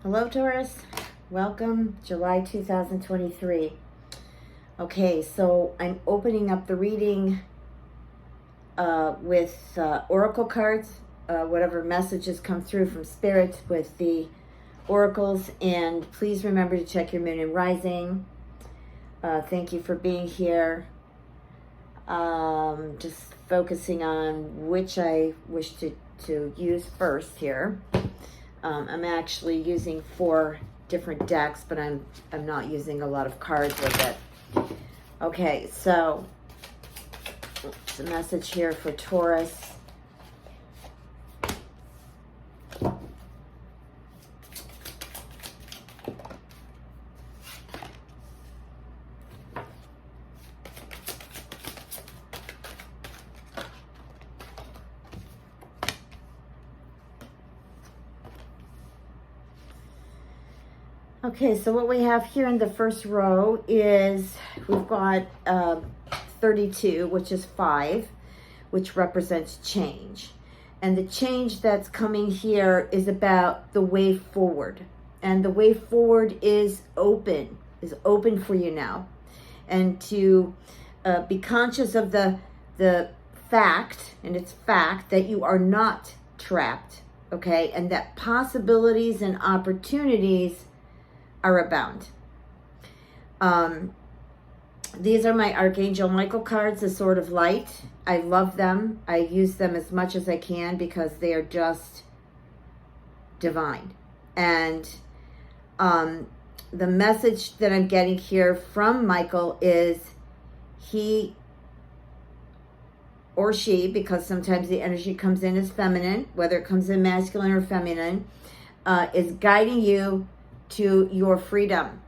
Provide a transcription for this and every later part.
Hello, Taurus. Welcome, July 2023. Okay, so I'm opening up the reading with oracle cards, whatever messages come through from Spirit with the oracles. And please remember to check your moon and rising. Thank you for being here. Just focusing on which I wish to use first here. I'm actually using 4 different decks, but I'm not using a lot of cards with it. Okay, so it's a message here for Taurus. Okay, so what we have here in the first row is we've got 32, which is 5, which represents change. And the change that's coming here is about the way forward. And the way forward is open for you now. And to be conscious of the fact, and it's fact, that you are not trapped, okay? And that possibilities and opportunities are abound. These are my Archangel Michael cards, the Sword of Light. I love them. I use them as much as I can because they are just divine. And the message that I'm getting here from Michael is he or she, because sometimes the energy comes in as feminine, whether it comes in masculine or feminine, is guiding you to your freedom,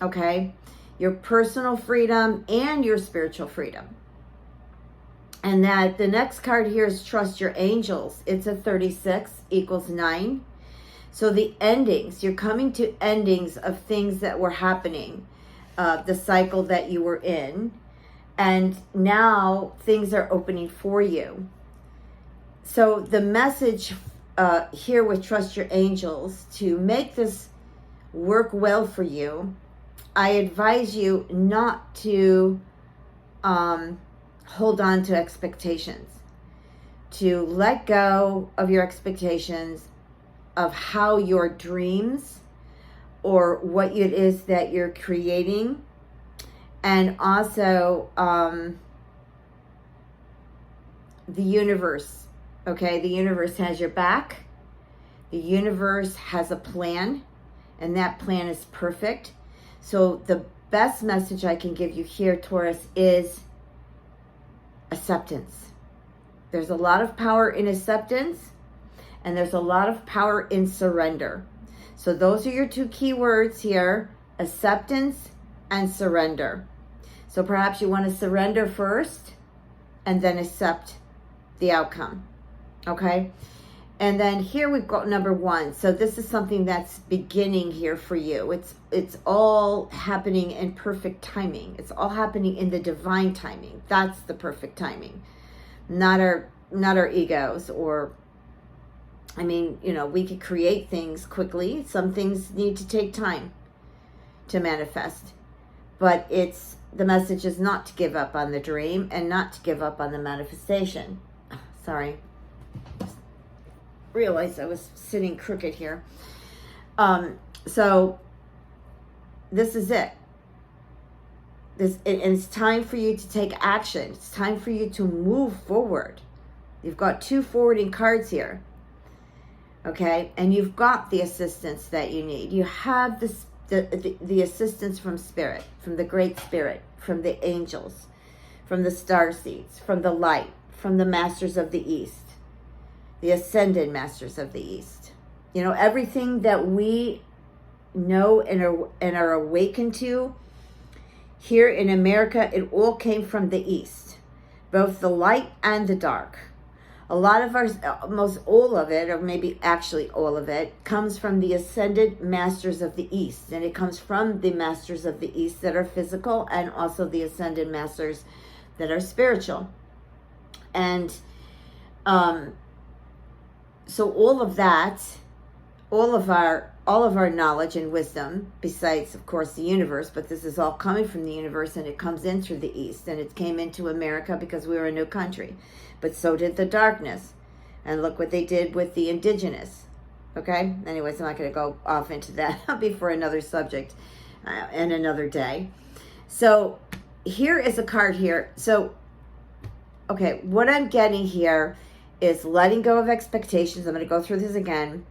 okay? Your personal freedom and your spiritual freedom. And that the next card here is Trust Your Angels. It's a 36 equals 9. So the endings, you're coming to endings of things that were happening, the cycle that you were in. And now things are opening for you. So the message here with Trust Your Angels, to make this work well for you, I advise you not to hold on to expectations, to let go of your expectations of how your dreams or what it is that you're creating. And also the universe, okay? The universe has your back. The universe has a plan, and that plan is perfect. So the best message I can give you here, Taurus, is acceptance. There's a lot of power in acceptance, and there's a lot of power in surrender. So those are your 2 key words here, acceptance and surrender. So perhaps you want to surrender first and then accept the outcome, okay? And then here we've got number 1. So this is something that's beginning here for you. It's all happening in perfect timing. It's all happening in the divine timing. That's the perfect timing. Not our egos, or, I mean, you know, we could create things quickly. Some things need to take time to manifest. But the message is not to give up on the dream and not to give up on the manifestation. Sorry. Realized I was sitting crooked here. So this is it. And it's time for you to take action. It's time for you to move forward. You've got 2 forwarding cards here. Okay? And you've got the assistance that you need. You have the assistance from Spirit, from the Great Spirit, from the angels, from the star seeds, from the light, from the Masters of the East, the Ascended Masters of the East. You know, everything that we know and are awakened to here in America, it all came from the East, both the light and the dark. A lot of most all of it, or maybe actually all of it, comes from the Ascended Masters of the East. And it comes from the Masters of the East that are physical, and also the Ascended Masters that are spiritual. And so all of that all of our knowledge and wisdom, besides of course the universe, but this is all coming from the universe, and it comes in through the East, and it came into America because we were a new country, but so did the darkness, and look what they did with the indigenous. Okay, anyways, I'm not going to go off into that. That'll be for another subject and another day. So here is a card here. So okay, what I'm getting here is letting go of expectations. I'm going to go through this again.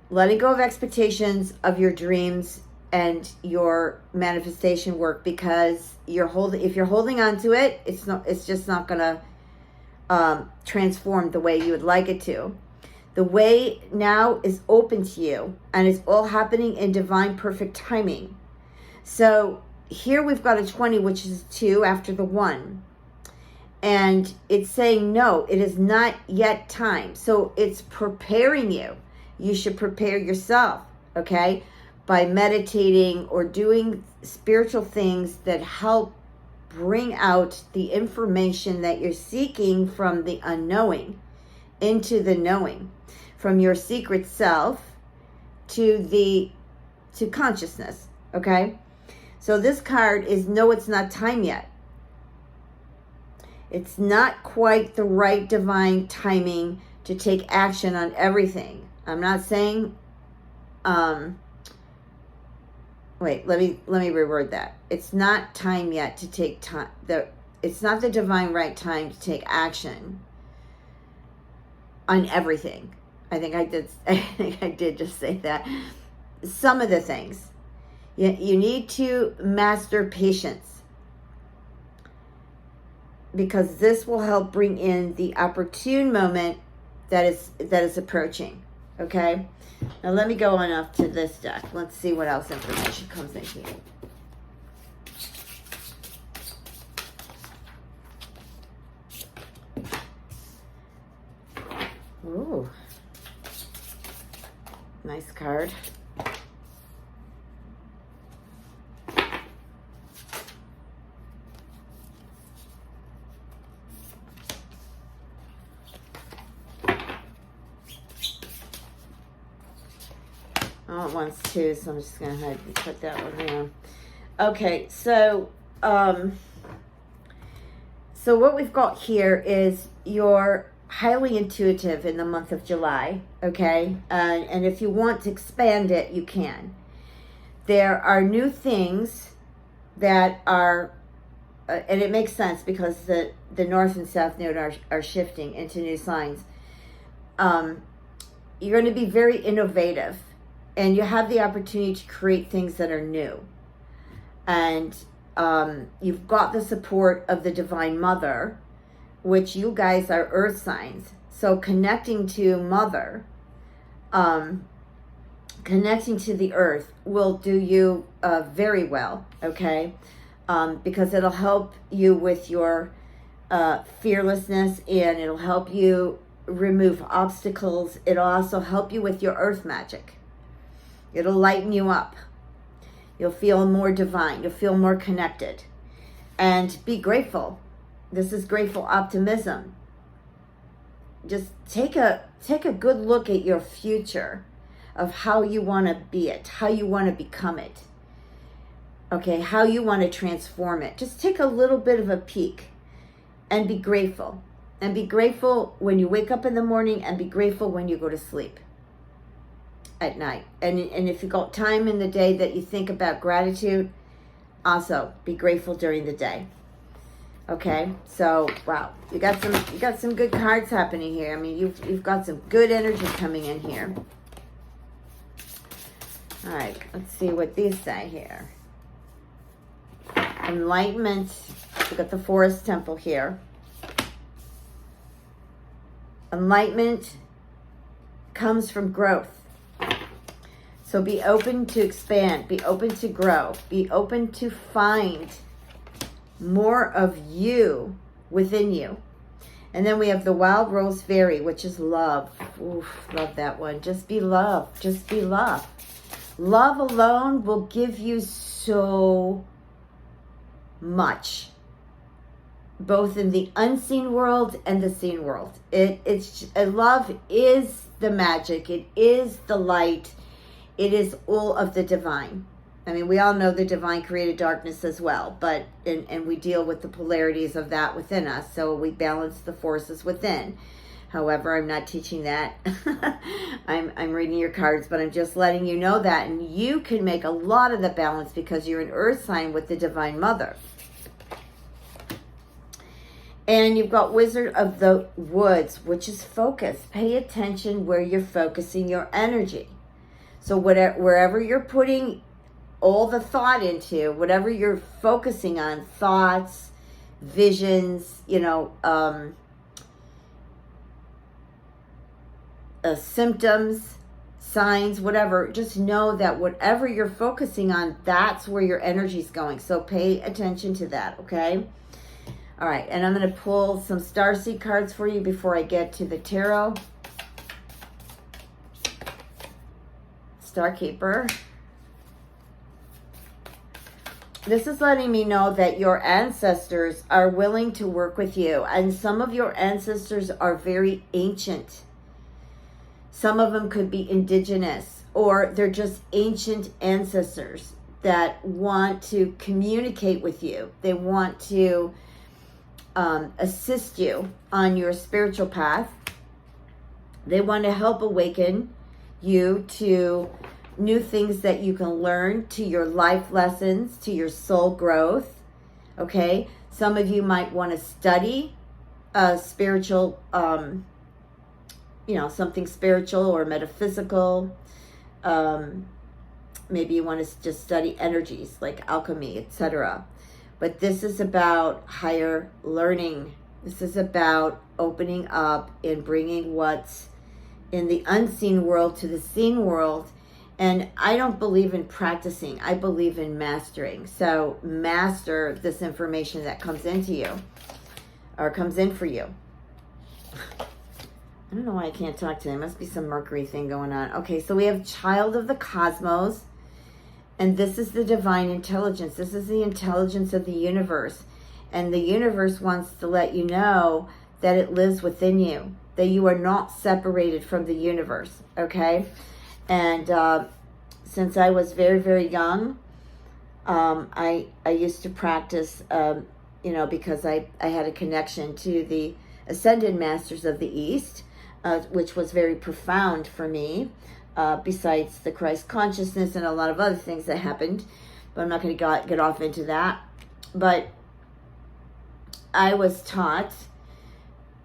Letting go of expectations of your dreams and your manifestation work, because if you're holding on to it, it's just not going to transform the way you would like it to. The way now is open to you, and it's all happening in divine perfect timing. So here we've got a 20, which is 2 after the 1. And it's saying, no, it is not yet time. So it's preparing you. You should prepare yourself, okay, by meditating or doing spiritual things that help bring out the information that you're seeking from the unknowing into the knowing, from your secret self to consciousness, okay? So this card is, no, it's not time yet. It's not quite the right divine timing to take action on everything. I'm not saying, wait, let me reword that. It's not time yet to take time. It's not the divine right time to take action on everything. I think I did just say that. Some of the things. You need to master patience, because this will help bring in the opportune moment that is approaching. Okay? Now let me go on up to this deck. Let's see what else information comes in here. Ooh. Nice card. Oh, it wants 2, so I'm just going to put that one down. Okay, so what we've got here is you're highly intuitive in the month of July, okay? And if you want to expand it, you can. There are new things that are, and it makes sense because the North and South Node are shifting into new signs. You're going to be very innovative, and you have the opportunity to create things that are new. And you've got the support of the Divine Mother, which you guys are earth signs. So connecting to Mother, connecting to the earth will do you very well, okay? Because it'll help you with your fearlessness, and it'll help you remove obstacles. It'll also help you with your earth magic. It'll lighten you up. You'll feel more divine. You'll feel more connected. And be grateful. This is grateful optimism. Just take a good look at your future, of how you want to be it, how you want to become it. Okay, how you want to transform it. Just take a little bit of a peek and be grateful. And be grateful when you wake up in the morning, and be grateful when you go to sleep at night. And if you've got time in the day that you think about gratitude, also be grateful during the day. Okay, so wow, you got some good cards happening here. I mean, you've got some good energy coming in here. All right, let's see what these say here. Enlightenment. We got the Forest Temple here. Enlightenment comes from growth. So be open to expand, be open to grow, be open to find more of you within you. And then we have the Wild Rose Fairy, which is love. Oof, love that one. Just be love. Just be love. Love alone will give you so much. both in the unseen world and the seen world. Love is the magic. It is the light. It is all of the divine. I mean, we all know the divine created darkness as well, but and we deal with the polarities of that within us, so we balance the forces within. However, I'm not teaching that. I'm reading your cards, but I'm just letting you know that, and you can make a lot of the balance because you're an earth sign with the Divine Mother. And you've got Wizard of the Woods, which is focus. Pay attention where you're focusing your energy. So wherever you're putting all the thought into, whatever you're focusing on, thoughts, visions, symptoms, signs, whatever, just know that whatever you're focusing on, that's where your energy's going. So pay attention to that, okay? All right, and I'm going to pull some starseed cards for you before I get to the tarot. Starkeeper. This is letting me know that your ancestors are willing to work with you. And some of your ancestors are very ancient. Some of them could be indigenous, or they're just ancient ancestors that want to communicate with you. They want to assist you on your spiritual path. They want to help awaken you to new things that you can learn, to your life lessons, to your soul growth. Okay, some of you might want to study spiritual, something spiritual or metaphysical. Maybe you want to just study energies like alchemy, etc. But this is about higher learning. This is about opening up and bringing what's in the unseen world to the seen world. And I don't believe in practicing. I believe in mastering. So master this information that comes into you or comes in for you. I don't know why I can't talk today. Must be some Mercury thing going on. Okay, so we have Child of the Cosmos. And this is the divine intelligence. This is the intelligence of the universe. And the universe wants to let you know that it lives within you, that you are not separated from the universe, okay? And since I was very, very young, I used to practice, because I had a connection to the Ascended Masters of the East, which was very profound for me. Besides the Christ consciousness and a lot of other things that happened, but I'm not going to get off into that. But I was taught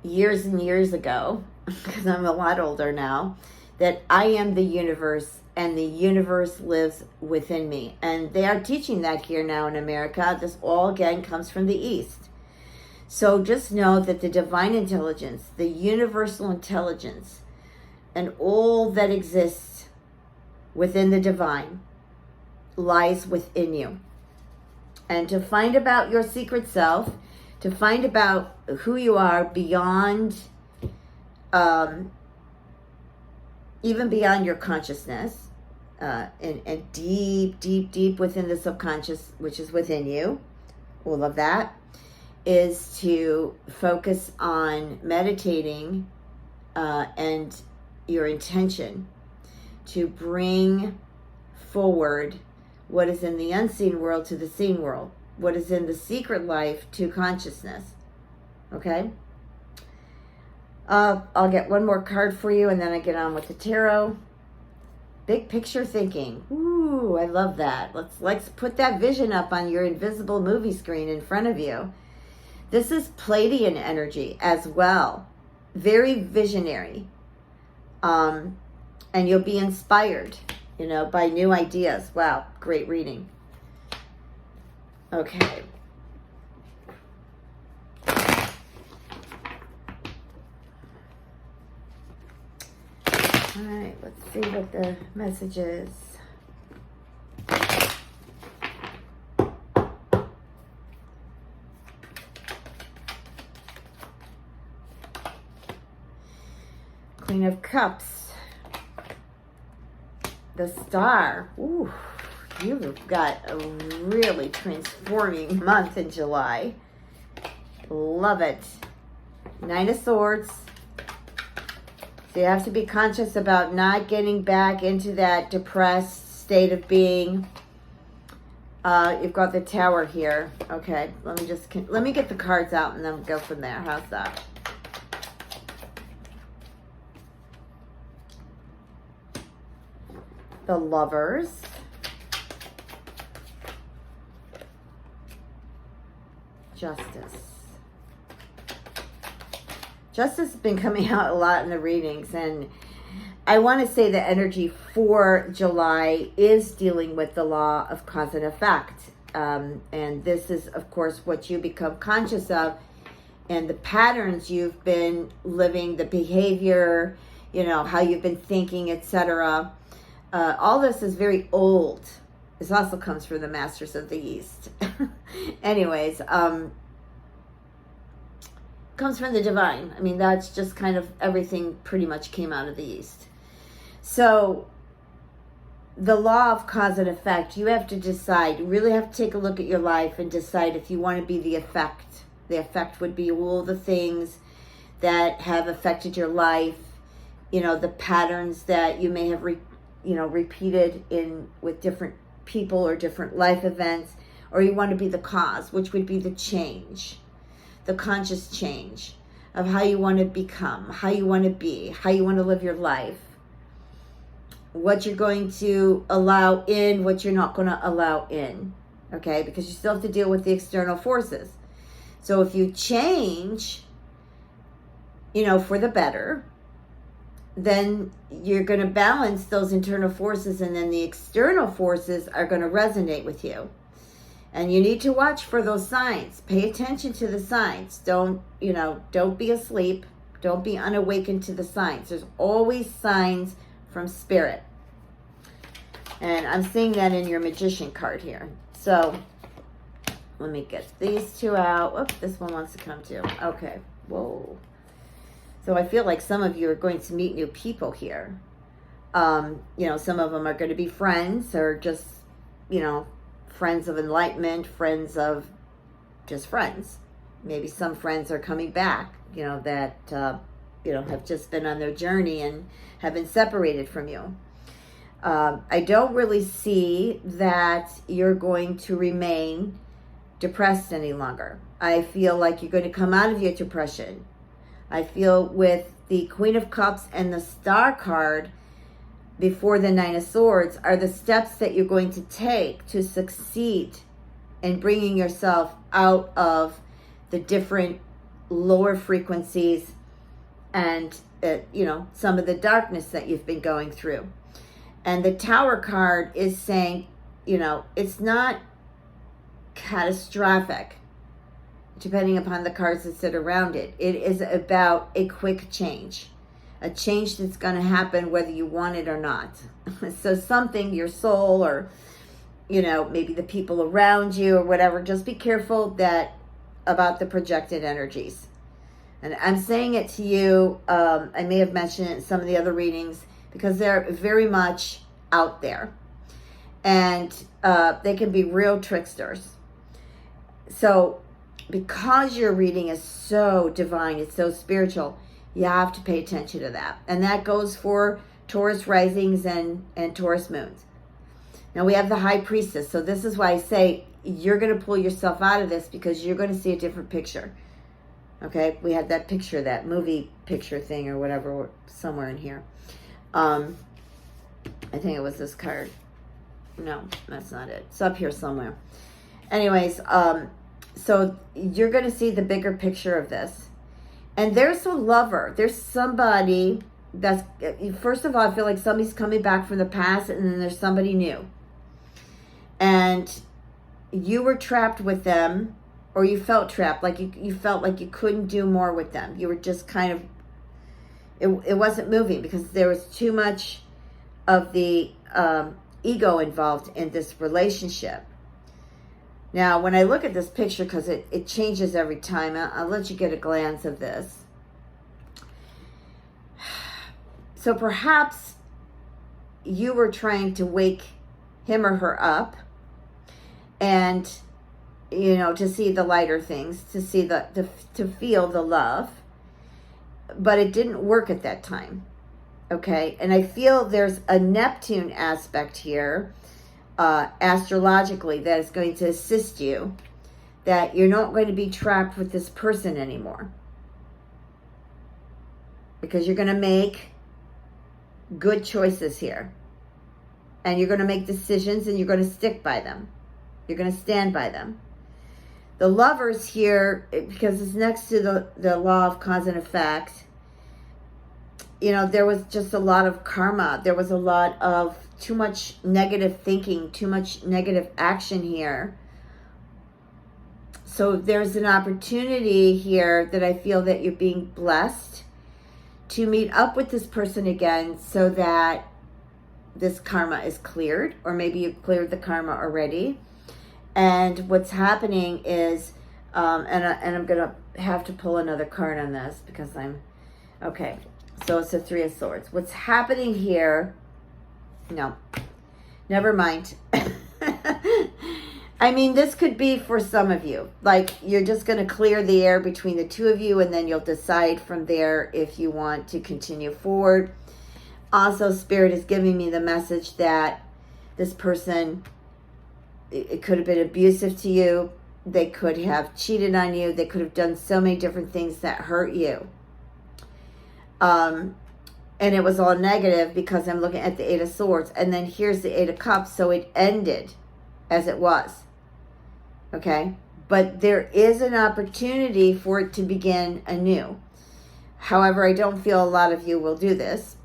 years and years ago, because I'm a lot older now, that I am the universe and the universe lives within me. And they are teaching that here now in America. This all, again, comes from the East. So just know that the divine intelligence, the universal intelligence, and all that exists within the divine lies within you. And to find about your secret self, to find about who you are beyond, even beyond your consciousness, and deep, deep, deep within the subconscious, which is within you, all of that, is to focus on meditating and your intention to bring forward what is in the unseen world to the seen world, what is in the secret life to consciousness. Okay? I'll get one more card for you and then I get on with the tarot. Big picture thinking. Ooh, I love that. Let's put that vision up on your invisible movie screen in front of you. This is Pleiadian energy as well. Very visionary. And you'll be inspired, by new ideas. Wow, great reading. Okay. All right, let's see what the message is. Queen of Cups. The Star. Ooh, you've got a really transforming month in July. Love it. Nine of Swords. So you have to be conscious about not getting back into that depressed state of being. You've got the Tower here. Okay, let me get the cards out and then we'll go from there. How's that? The Lovers. Justice. Justice has been coming out a lot in the readings, and I want to say the energy for July is dealing with the law of cause and effect. And this is, of course, what you become conscious of and the patterns you've been living, the behavior, you know, how you've been thinking, etc. All this is very old. This also comes from the Masters of the East. Anyways, comes from the divine. I mean, that's just kind of everything pretty much came out of the East. So the law of cause and effect, you have to decide. You really have to take a look at your life and decide if you want to be the effect. The effect would be all the things that have affected your life, you know, the patterns that you may have repeated with different people or different life events, or you want to be the cause, which would be the change, the conscious change of how you want to become, how you want to be, how you want to live your life, what you're going to allow in, what you're not going to allow in, okay? Because you still have to deal with the external forces. So if you change, you know, for the better, then you're going to balance those internal forces, and then the external forces are going to resonate with you. And you need to watch for those signs. Pay attention to the signs. Don't be asleep. Don't be unawakened to the signs. There's always signs from spirit. And I'm seeing that in your Magician card here. So let me get these two out. Oops, this one wants to come too. Okay. Whoa. So I feel like some of you are going to meet new people here. You know, some of them are going to be friends, or just, you know, friends of enlightenment, friends of just friends. Maybe some friends are coming back, you know, that, have just been on their journey and have been separated from you. I don't really see that you're going to remain depressed any longer. I feel like you're going to come out of your depression. I feel with the Queen of Cups and the Star card before the Nine of Swords are the steps that you're going to take to succeed in bringing yourself out of the different lower frequencies and, some of the darkness that you've been going through. And the Tower card is saying, it's not catastrophic, depending upon the cards that sit around it. It is about a quick change, a change that's going to happen whether you want it or not. So something, your soul, or, maybe the people around you or whatever, just be careful about the projected energies. And I'm saying it to you, I may have mentioned it in some of the other readings, because they're very much out there. And they can be real tricksters. So because your reading is so divine, it's so spiritual, you have to pay attention to that. And that goes for Taurus risings and Taurus moons. Now we have the High Priestess. So this is why I say you're going to pull yourself out of this, because you're going to see a different picture. Okay, we had that picture, that movie picture thing or whatever, somewhere in here. I think it was this card. No, that's not it. It's up here somewhere. Anyways, so you're going to see the bigger picture of this. And there's a lover. There's somebody that's, first of all, I feel like somebody's coming back from the past, and then there's somebody new. And you were trapped with them, or you felt trapped, like you felt like you couldn't do more with them. You were just kind of, it wasn't moving, because there was too much of the ego involved in this relationship. Now, when I look at this picture, because it changes every time, I'll let you get a glance of this. So perhaps you were trying to wake him or her up, and you know, to see the lighter things, to see to feel the love. But it didn't work at that time. Okay. And I feel there's a Neptune aspect here, astrologically, that is going to assist you, that you're not going to be trapped with this person anymore. Because you're going to make good choices here. And you're going to make decisions and you're going to stick by them. You're going to stand by them. The Lovers here, because it's next to the law of cause and effect, you know, there was just a lot of karma. There was a lot of too much negative thinking, too much negative action here. So there's an opportunity here that I feel that you're being blessed to meet up with this person again so that this karma is cleared, or maybe you've cleared the karma already. And what's happening is, and I'm going to have to pull another card on this because okay. So it's the Three of Swords. What's happening here, no, never mind. I mean, this could be for some of you. Like, you're just going to clear the air between the two of you, and then you'll decide from there if you want to continue forward. Also, Spirit is giving me the message that this person, it could have been abusive to you. They could have cheated on you. They could have done so many different things that hurt you. And it was all negative because I'm looking at the Eight of Swords. And then here's the Eight of Cups. So it ended as it was. Okay? But there is an opportunity for it to begin anew. However, I don't feel a lot of you will do this.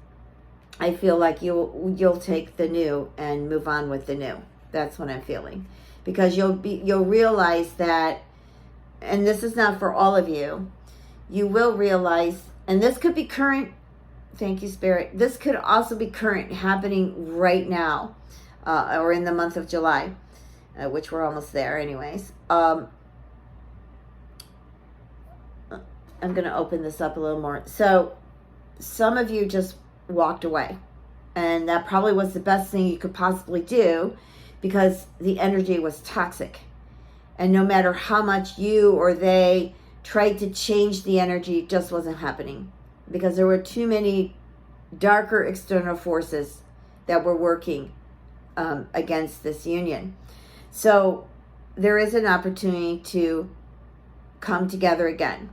I feel like you'll take the new and move on with the new. That's what I'm feeling. Because you'll realize that, and this is not for all of you, you will realize, and this could be current, thank you, Spirit, this could also be current, happening right now, or in the month of July, which we're almost there anyways. I'm going to open this up a little more. So some of you just walked away, and that probably was the best thing you could possibly do, because the energy was toxic. And no matter how much you or they tried to change the energy, it just wasn't happening, because there were too many darker external forces that were working against this union. So there is an opportunity to come together again.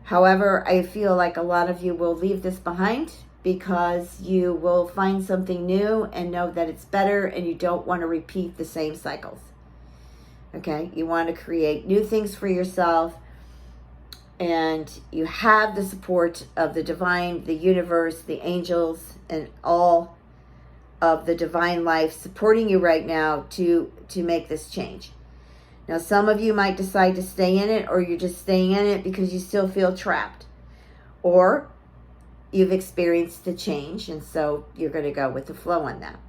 However, I feel like a lot of you will leave this behind, because you will find something new and know that it's better, and you don't want to repeat the same cycles. Okay? You want to create new things for yourself, and you have the support of the divine, the universe, the angels, and all of the divine life supporting you right now to make this change. Now, some of you might decide to stay in it, or you're just staying in it because you still feel trapped. Or you've experienced the change, and so you're going to go with the flow on that.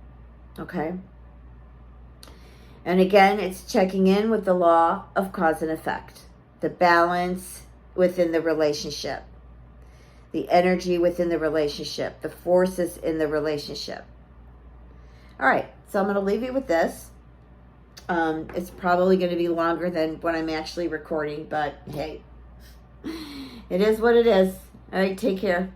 Okay? And again, it's checking in with the law of cause and effect. The balance within the relationship. The energy within the relationship. The forces in the relationship. All right, so I'm going to leave you with this. It's probably going to be longer than what I'm actually recording, but hey, it is what it is. All right, take care.